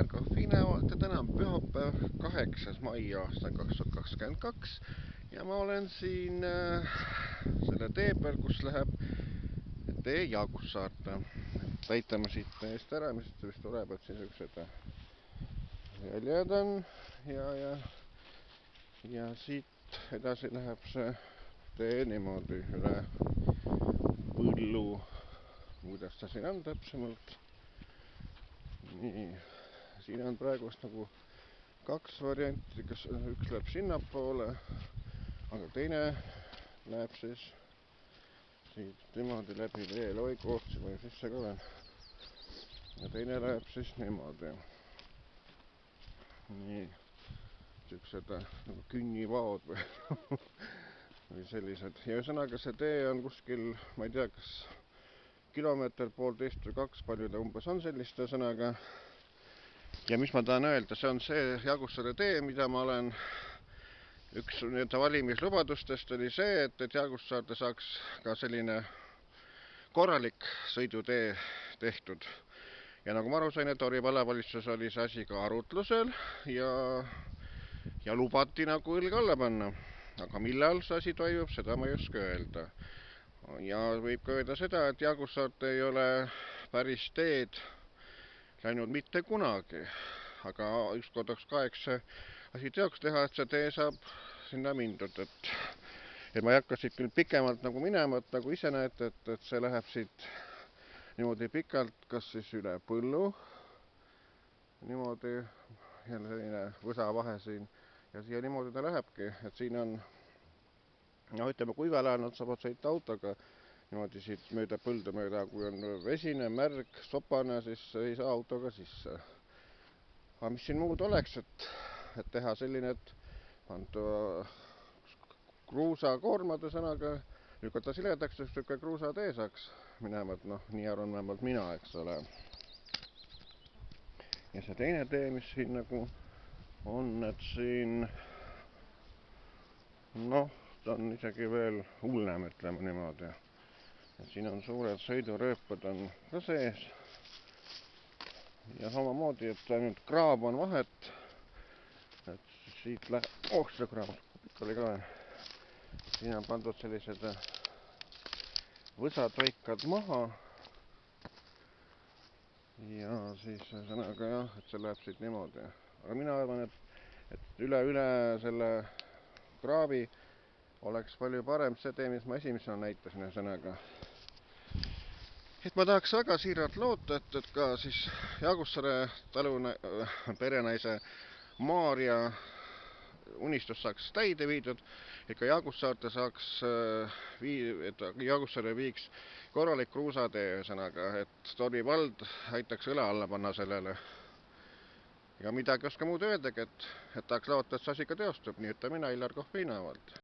Iljar Kohvinevalt ja täna on pühapäev, 8. mai aastal 2022 ja ma olen siin selle tee peal, kus läheb tee Jaagusaarte. Näitame siit eest ära, mis vist tuleb, et siin siuksed jäljed on ja siit edasi läheb see tee niimoodi üle põllu. Kuidas ta siin on täpsemalt? Nii, siin on praegust nagu kaks varianti, kas üks läheb sinnapoole, aga teine läheb siis siit niimoodi läbi veeloi kohtsi või sisse ka veel. Ja teine läheb siis niimoodi. Nii, siuksed nagu künnivaod või sellised. Ja ühesõnaga see tee on kuskil, ma ei tea, kas kilomeeter, poolteist või kaks, palju ta umbes on sellist ühesõnaga. Ja mis ma tahan öelda, see on see Jaagusaare tee, mida ma olen, üks valimislubadustest oli see, et Jaagusaarte saaks ka selline korralik sõidutee tehtud. Ja nagu ma aru sain, et Tori vallavalitsus oli see asi ka arutlusel ja lubati nagu õlg alla panna. Aga millal see asi toimub, seda ma ei oska öelda. Ja võib ka öelda seda, et Jaagusaart ei ole päris teed läinud mitte kunagi. Aga ükskord oleks ka eks see asi teoks teha, et see tee saab sinna mindud. Et ma ei hakka siit küll pikemalt nagu minema, et nagu ise näete, et see läheb siit niimoodi pikalt, kas siis üle põllu. Niimoodi jälle selline võsavahe siin. Ja siia niimoodi ta lähebki, et siin on ütleme, kuival ajal nad saavad sõita autoga niimoodi siit mööda põldu mööda, kui on vesine, märg, sopane, siis ei saa autoga sisse. Aga mis siin muud oleks, et teha selline, et anda kruusakoormad ühesõnaga, lükata siledaks, et siuke kruusatee saaks minema, et noh, nii arvan vähemalt mina, eks ole. Ja see teine tee, mis siin nagu on, et siin noh, ta on isegi veel hullem, ütleme niimoodi. Et siin on suured sõidurööpad on ka sees. Ja samamoodi, et ainult kraab on vahet. Et siit läheb, see kraab, pikk oli ka veel. Siin on pandud sellised võsatroikad maha. Ja siis ühesõnaga jah, et see läheb siit niimoodi. Aga mina arvan, et üle selle kraavi oleks palju parem see tee, mis ma esimesena näitasin ühesõnaga. Et ma tahaks väga siiralt loota, et ka siis Jaagusaare perenaise Maarja unistus saaks täide viidud, et ka Jaagusaarte saaks et Jaagusaare viiks korralik kruusatee ühesõnaga, et Tori vald aitaks õla alla panna sellele. Ja midagi oska muud öeldagi, et tahaks loota, et see asi ka teostub, nii ütleme mina, Iljar Kohvinevalt.